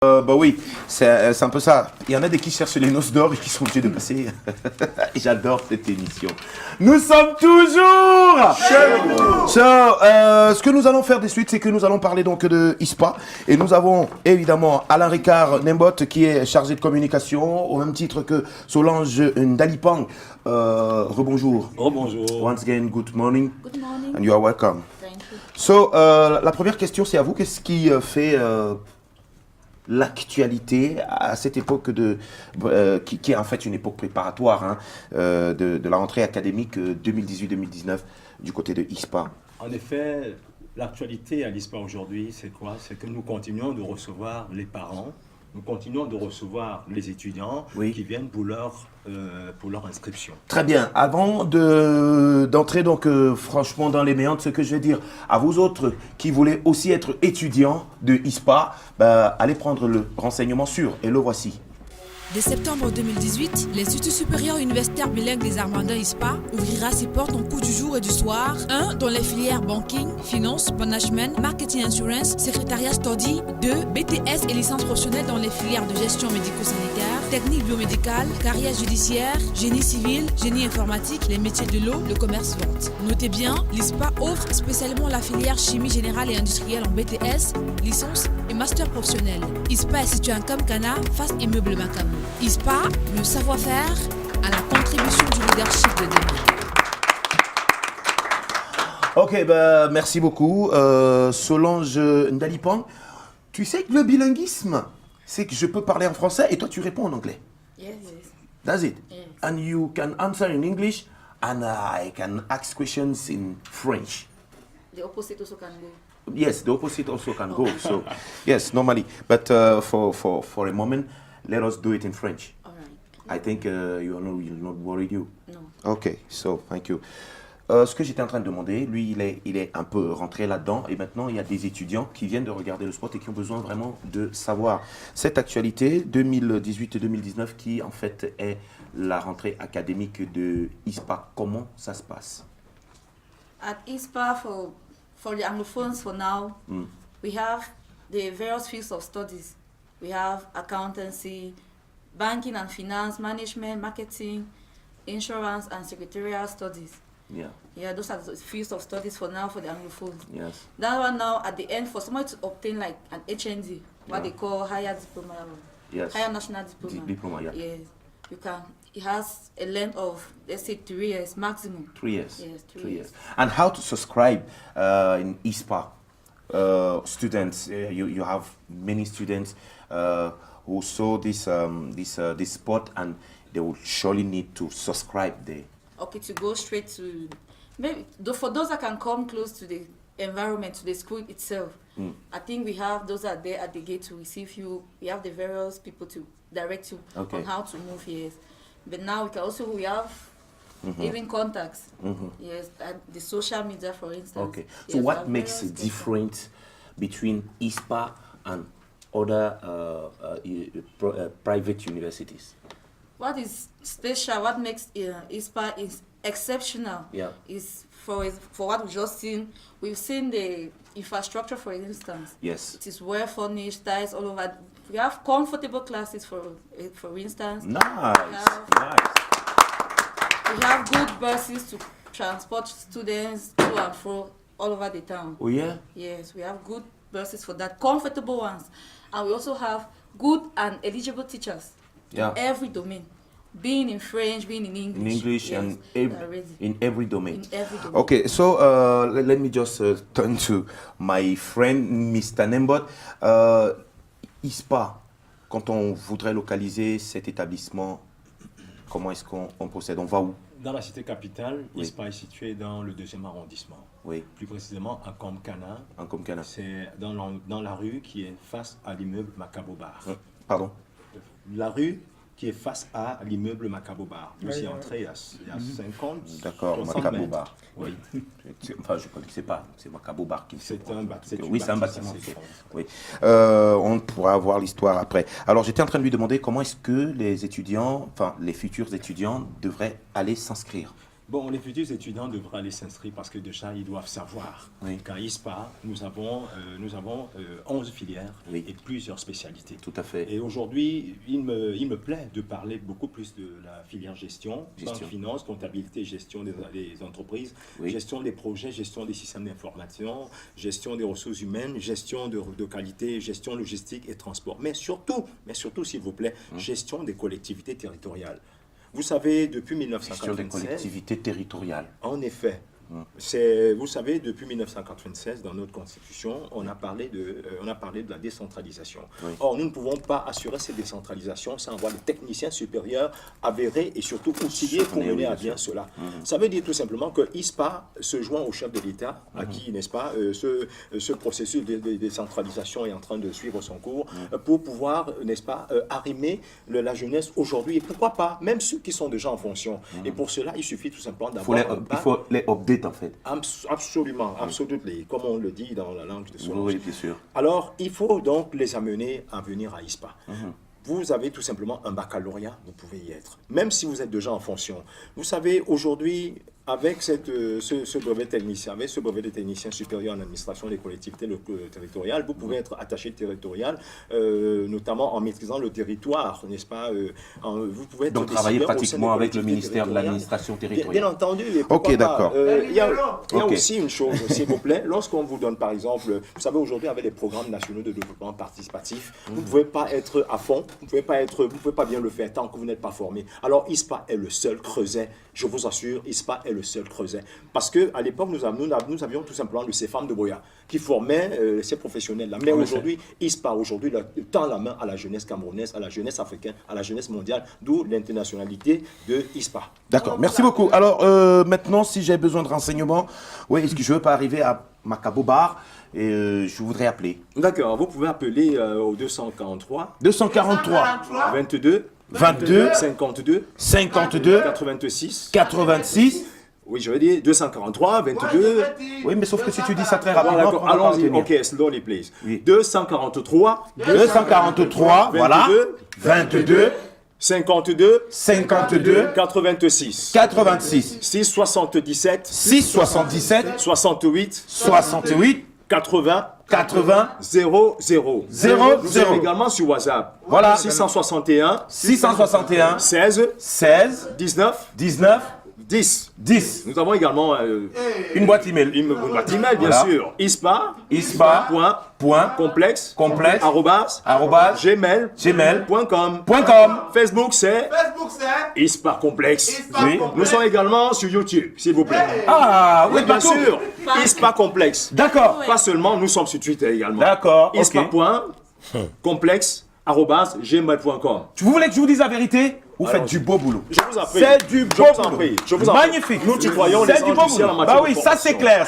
Bah oui, c'est un peu ça. Il y en a des qui cherchent les noces d'or et qui sont obligés de passer. J'adore cette émission. Nous sommes toujours chez vous. Ce que nous allons faire de suite, c'est que nous allons parler donc de ISPA. Et nous avons évidemment Alain Ricard Nembot qui est chargé de communication, au même titre que Solange Ndalipang. Rebonjour. Rebonjour. Once again, good morning. Good morning. And you are welcome. Thank you. So, la première question, c'est à vous. Qu'est-ce qui fait l'actualité à cette époque qui est en fait une époque préparatoire hein, de la rentrée académique 2018-2019 du côté de ISPA? En effet, l'actualité à l'ISPA aujourd'hui, c'est quoi? C'est que nous continuons de recevoir les parents, nous continuons de recevoir les étudiants qui viennent pour leur inscription. Très bien. Avant d'entrer donc franchement dans les méandres, ce que je vais dire à vous autres qui voulez aussi être étudiants de ISPA, allez prendre le renseignement sûr et le voici. Dès septembre 2018, l'Institut supérieur universitaire bilingue des Armandins ISPA ouvrira ses portes en cours du jour et du soir. 1. Dans les filières banking, finance, management, marketing insurance, secrétariat study. 2. BTS et licence professionnelle dans les filières de gestion médico-sanitaire, technique biomédicale, carrière judiciaire, génie civil, génie informatique, les métiers de l'eau, le commerce-vente. Notez bien, l'ISPA offre spécialement la filière chimie générale et industrielle en BTS, licence et master professionnel. ISPA est situé à Kamkana, face immeuble Macamo. ISPA, le savoir-faire à la contribution du leadership de demain. Ok, merci beaucoup. Solange Ndalipang, tu sais que le bilinguisme, c'est que je peux parler en français et toi tu réponds en anglais. Yes. That's it. Yes. And you can answer in English and I can ask questions in French. The opposite also can go. Yes, the opposite also can go. So, yes, normally. But for a moment, let us do it in French. All right. I think you know, will not worry you. No. Okay, so thank you. Ce que j'étais en train de demander, lui, il est un peu rentré là-dedans. Et maintenant, il y a des étudiants qui viennent de regarder le sport et qui ont besoin vraiment de savoir cette actualité 2018 et 2019 qui, en fait, est la rentrée académique de ISPA. Comment ça se passe? At ISPA, for the Anglophones for now, we have the various fields of studies. We have accountancy, banking and finance, management, marketing, insurance, and secretarial studies. Yeah, those are the fields of studies for now for the Anglophones. Yes. That one now, at the end, for someone to obtain like an HND, what they call higher diploma, higher national diploma. Diploma, yeah. Yes, you can. It has a length of, let's say, 3 years maximum. 3 years. Yes, 3 years. And how to subscribe in ISPA? Students, you have many students who saw this spot and they will surely need to subscribe there. Okay, to go straight to, maybe for those that can come close to the environment, to the school itself, I think we have those are there at the gate to receive you. We have the various people to direct you on how to move here. But now we have even contacts. Yes, and the social media, for instance. Okay. So yes, what makes a difference between ISPA and other private universities? What is special, what makes ISPA is exceptional, is for what we've just seen. We've seen the infrastructure, for instance. Yes. It is well furnished, tiles all over. We have comfortable classes, for instance. Nice. We have good buses to transport students to and fro all over the town. Oh yeah? Yes, we have good buses for that, comfortable ones. And we also have good and eligible teachers in every domain. Being in French, being in English. In English and in every domain. In every domain. Okay, so let me just turn to my friend Mr. Nembot. ISPA, quand on voudrait localiser cet établissement, comment est-ce qu'on procède? On va où? Dans la cité capitale, ISPA est situé dans le 2e arrondissement. Oui. Plus précisément à Kamkana. En Kamkana. C'est dans la rue qui est face à l'immeuble Macabo Bar. Pardon? La rue qui est face à l'immeuble Macabo Bar. Nous y entré il y a 50. D'accord, Macabo Bar. Oui. Enfin, je ne connaissais pas. C'est Macabo Bar qui c'est un bâtiment. Oui, c'est un bâtiment. Oui. On pourra voir l'histoire après. Alors, j'étais en train de lui demander comment est-ce que les étudiants, enfin, les futurs étudiants devraient aller s'inscrire. Bon, les futurs étudiants devraient aller s'inscrire parce que déjà, ils doivent savoir qu'à ISPA, nous avons 11 filières et plusieurs spécialités. Tout à fait. Et aujourd'hui, il me plaît de parler beaucoup plus de la filière gestion, banque, finance, comptabilité, gestion des entreprises, gestion des projets, gestion des systèmes d'information, gestion des ressources humaines, gestion de qualité, gestion logistique et transport. Mais surtout, s'il vous plaît, gestion des collectivités territoriales. Vous savez, depuis 1996... Gestion des collectivités territoriales. En effet. Vous savez, depuis 1996, dans notre Constitution, on a parlé de la décentralisation. Or, nous ne pouvons pas assurer cette décentralisation sans avoir des techniciens supérieurs avérés et surtout outillés pour mener à bien cela. Ça veut dire tout simplement que ISPA se joint au chef de l'État, à qui, n'est-ce pas, ce processus de décentralisation est en train de suivre son cours, pour pouvoir, n'est-ce pas, arrimer la jeunesse aujourd'hui. Et pourquoi pas, même ceux qui sont déjà en fonction. Et pour cela, il suffit tout simplement d'avoir... Il faut les update en fait. Absolument, absolument, comme on le dit dans la langue de Solange. Oui, bien sûr. Alors, il faut donc les amener à venir à ISPA. Vous avez tout simplement un baccalauréat, vous pouvez y être. Même si vous êtes déjà en fonction. Vous savez, aujourd'hui, avec ce brevet technicien, avec ce brevet de technicien supérieur en administration des collectivités territoriales, vous pouvez être attaché territorial, notamment en maîtrisant le territoire, n'est-ce pas? Vous pouvez être donc travailler pratiquement avec le ministère de l'administration territoriale. Bien entendu. Ok, d'accord. Il y a aussi une chose, s'il vous plaît, lorsqu'on vous donne par exemple, vous savez aujourd'hui avec les programmes nationaux de développement participatif, vous ne pouvez pas être à fond, vous ne pouvez pas bien le faire tant que vous n'êtes pas formé. Alors ISPA est le seul creuset, je vous assure, ISPA est le seul creuset. Parce qu'à l'époque, nous avions tout simplement le CFAM de Boya qui formait ces professionnels-là. Mais aujourd'hui, ISPA tend la main à la jeunesse camerounaise, à la jeunesse africaine, à la jeunesse mondiale, d'où l'internationalité de ISPA. D'accord, merci beaucoup. Alors maintenant, si j'ai besoin de renseignements, est-ce que je ne veux pas arriver à Macabo Bar et je voudrais appeler. D'accord, vous pouvez appeler au 243 22 52 86. Oui, je veux dire 243, 22... Oui, mais sauf que si tu dis ça très rapidement... D'accord, allons-y, ok, slowly please. 243, voilà, 22, 52, 86, 677, 68, 80, 00. Nous sommes également sur WhatsApp. Voilà. 661, 16, 19, 10. Nous avons également une boîte email. Une boîte email, bien sûr. ispa.complexe @gmail.com. Facebook, c'est ISPA Complexe. Oui. Nous sommes également sur YouTube, s'il vous plaît. Ah, oui, bien sûr. ISPA Complexe. D'accord. Pas seulement, nous sommes sur Twitter également. D'accord. ispa.complexe @gmail.com. Vous voulez que je vous dise la vérité? Vous faites du beau boulot. Je vous en prie. C'est du beau boulot. Je vous en prie. Magnifique. Nous tutoyons les anges du ciel en matière de ça c'est clair.